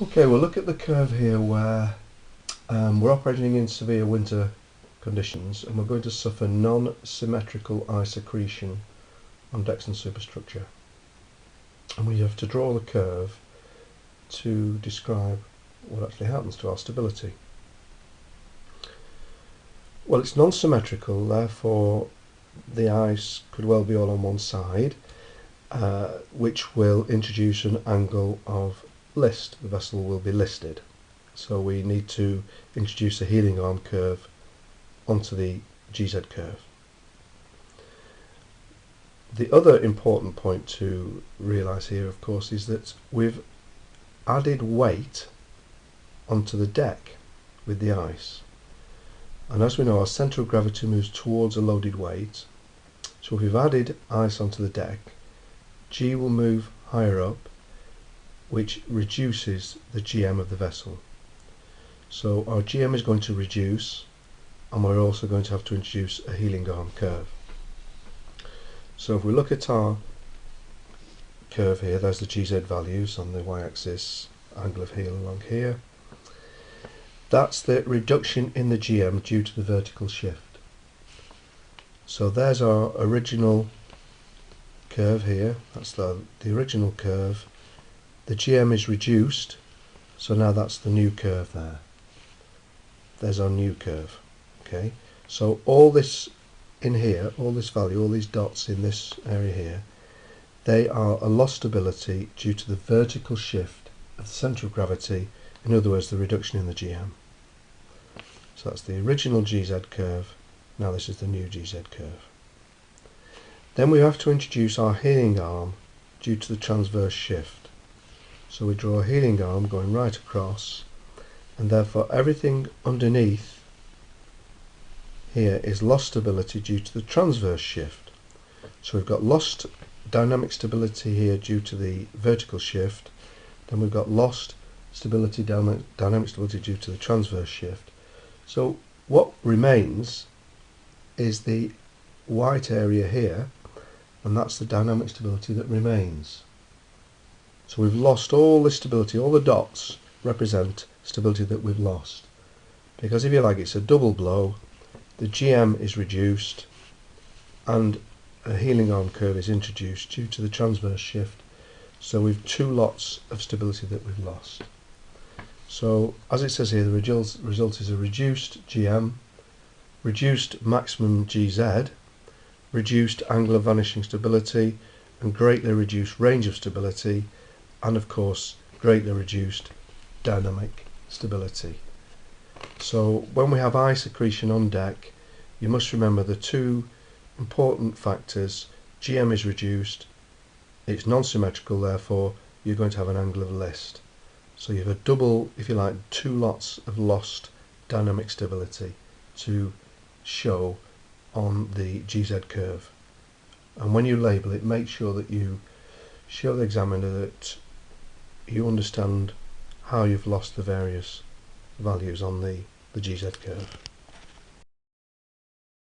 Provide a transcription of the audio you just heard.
Okay, we'll look at the curve here where we're operating in severe winter conditions and we're going to suffer non-symmetrical ice accretion on decks and superstructure. And we have to draw the curve to describe what actually happens to our stability. Well, it's non-symmetrical, therefore the ice could well be all on one side, which will introduce an angle of list. The vessel will be listed. So we need to introduce a heeling arm curve onto the GZ curve. The other important point to realise here, of course, is that we've added weight onto the deck with the ice. And as we know, our centre of gravity moves towards a loaded weight. So if we've added ice onto the deck, G will move higher up, which reduces the GM of the vessel. So our GM is going to reduce, and we're also going to have to introduce a heeling arm curve. So if we look at our curve here, there's the GZ values on the y-axis, angle of heel along here. That's the reduction in the GM due to the vertical shift. So there's our original curve here, that's the original curve. The GM is reduced, so now that's the new curve there. There's our new curve. Okay, so all this in here, all this value, all these dots in this area here, they are a lost stability due to the vertical shift of the centre of gravity, in other words the reduction in the GM. So that's the original GZ curve, now this is the new GZ curve. Then we have to introduce our heeling arm due to the transverse shift. So we draw a heeling arm going right across, and therefore everything underneath here is lost stability due to the transverse shift. So we've got lost dynamic stability here due to the vertical shift, then we've got lost stability, dynamic stability due to the transverse shift. So what remains is the white area here, and that's the dynamic stability that remains. So we've lost all this stability, all the dots represent stability that we've lost. Because if you like, it's a double blow. The GM is reduced and a heeling arm curve is introduced due to the transverse shift. So we've two lots of stability that we've lost. So as it says here, the result is a reduced GM, reduced maximum GZ, reduced angle of vanishing stability, and greatly reduced range of stability, and of course greatly reduced dynamic stability. So when we have ice accretion on deck, you must remember the two important factors. GM is reduced, it's non-symmetrical, therefore you're going to have an angle of list. So you have a double, if you like, two lots of lost dynamic stability to show on the GZ curve. And when you label it, make sure that you show the examiner that you understand how you've lost the various values on the GZ curve.